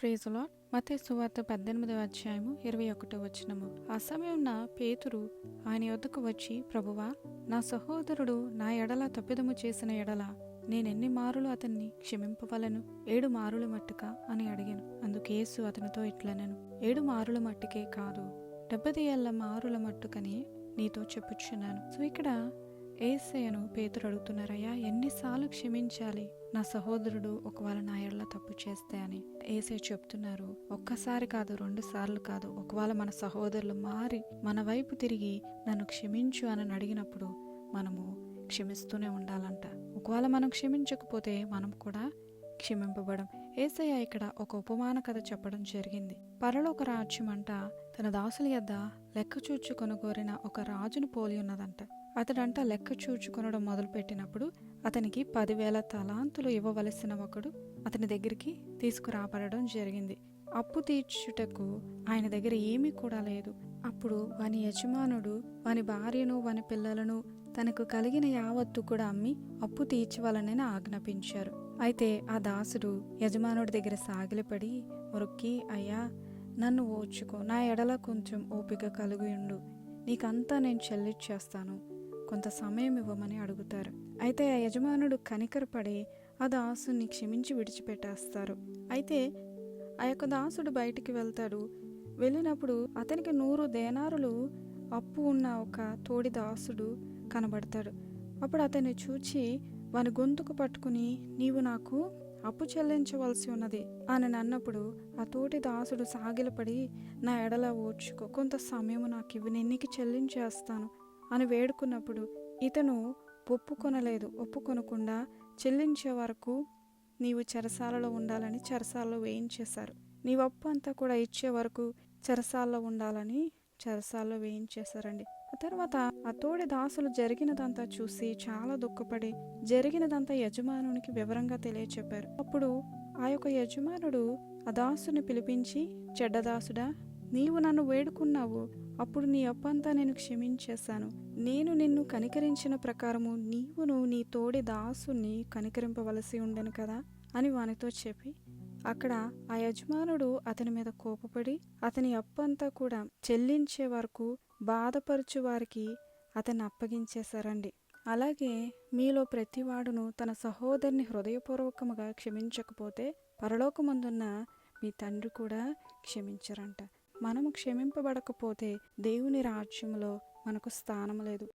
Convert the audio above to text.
Praise lord. మత్తయి సువార్త 18వ అధ్యాయము 21వ వచనము. ఆ సమయమున పేతురు ఆయన యొద్దకు వచ్చి, ప్రభువా, నా సహోదరుడు నా ఎడల తప్పిదము చేసిన ఎడల నేనెన్ని మారులు అతన్ని క్షమింపవలను? 7 మారుల మట్టుక అని అడిగాను. అందుకు యేసు అతనితో ఇట్లనెను, 7 మారుల మట్టుకే కాదు, 70 మారుల మట్టుకని నీతో చెప్పుచున్నాను. సో ఇక్కడ యేసయ్యను పేతురు అడుగుతున్నారయ్యా, ఎన్నిసార్లు క్షమించాలి నా సహోదరుడు ఒకవేళ నా ఎడల తప్పు చేస్తే అని. యేసయ్య చెప్తున్నారు, ఒక్కసారి కాదు, 2 సార్లు కాదు. ఒకవేళ మన సహోదరులు మారి మన వైపు తిరిగి నన్ను క్షమించు అని అడిగినప్పుడు మనము క్షమిస్తూనే ఉండాలంట. ఒకవేళ మనం క్షమించకపోతే మనం కూడా క్షమింపబడం. యేసయ్య ఇక్కడ ఒక ఉపమాన కథ చెప్పడం జరిగింది. పరలోక రాజ్యం అంట తన దాసుల యొద్ద లెక్క చూచు కొనుగోరిన ఒక రాజును పోలి ఉన్నదంట. అతడంట లెక్క చూచుకొనడం మొదలుపెట్టినప్పుడు అతనికి 10,000 తలాంతులు ఇవ్వవలసిన ఒకడు అతని దగ్గరికి తీసుకురాబడడం జరిగింది. అప్పు తీర్చుటకు ఆయన దగ్గర ఏమీ కూడా లేదు. అప్పుడు వాని యజమానుడు వాని భార్యను వాని పిల్లలను తనకు కలిగిన యావత్తు కూడా అమ్మి అప్పు తీర్చవలనని ఆజ్ఞాపించారు. అయితే ఆ దాసుడు యజమానుడి దగ్గర సాగిలపడి మొరొక్కి, అయ్యా, నన్ను ఓర్చుకో, నా ఎడల కొంచెం ఓపిక కలిగియుండు, నీకంతా నేను చెల్లించేస్తాను, కొంత సమయం ఇవ్వమని అడుగుతారు. అయితే ఆ యజమానుడు కనికరపడి ఆ దాసుని క్షమించి విడిచిపెట్టేస్తారు. అయితే ఆ యొక్క దాసుడు బయటికి వెళ్తాడు. వెళ్ళినప్పుడు అతనికి 100 దేనారులు అప్పు ఉన్న ఒక తోడి దాసుడు కనబడతాడు. అప్పుడు అతన్ని చూచి వాని గొంతుకు పట్టుకుని, నీవు నాకు అప్పు చెల్లించవలసి ఉన్నది అని అన్నప్పుడు ఆ తోటి దాసుడు సాగిలపడి, నా ఎడల ఓర్చుకో, కొంత సమయం నాకు ఇవి, నేను నీకు చెల్లించేస్తాను అని వేడుకున్నప్పుడు ఇతను ఒప్పుకొనకుండా చెల్లించే వరకు నీవు చెరసాలలో ఉండాలని చెరసాలలో వేయించేశారు. నీవు అప్పు అంతా కూడా ఇచ్చే వరకు చెరసాలలో ఉండాలని చెరసాలలో వేయించేశారండి. ఆ తర్వాత ఆ తోడి దాసులు జరిగినదంతా చూసి చాలా దుఃఖపడి జరిగినదంతా యజమానునికి వివరంగా తెలియచెప్పారు. అప్పుడు ఆ యొక్క యజమానుడు ఆ దాసుని పిలిపించి, చెడ్డదాసుడా, నీవు నన్ను వేడుకున్నావు, అప్పుడు నీ అప్పంతా నేను క్షమించేశాను. నేను నిన్ను కనికరించిన ప్రకారము నీవును నీ తోడి దాసుని కనికరింపవలసి ఉండను కదా అని వానితో చెప్పి, అక్కడ ఆ యజమానుడు అతని మీద కోపపడి అతని అప్పంతా కూడా చెల్లించే వరకు బాధపరచు వారికి అతన్ని అప్పగించేశారండి. అలాగే మీలో ప్రతివాడును తన సహోదరుని హృదయపూర్వకముగా క్షమించకపోతే పరలోకమందున్న మీ తండ్రి కూడా క్షమించరంట. మనము క్షమింపబడకపోతే దేవుని రాజ్యంలో మనకు స్థానం లేదు.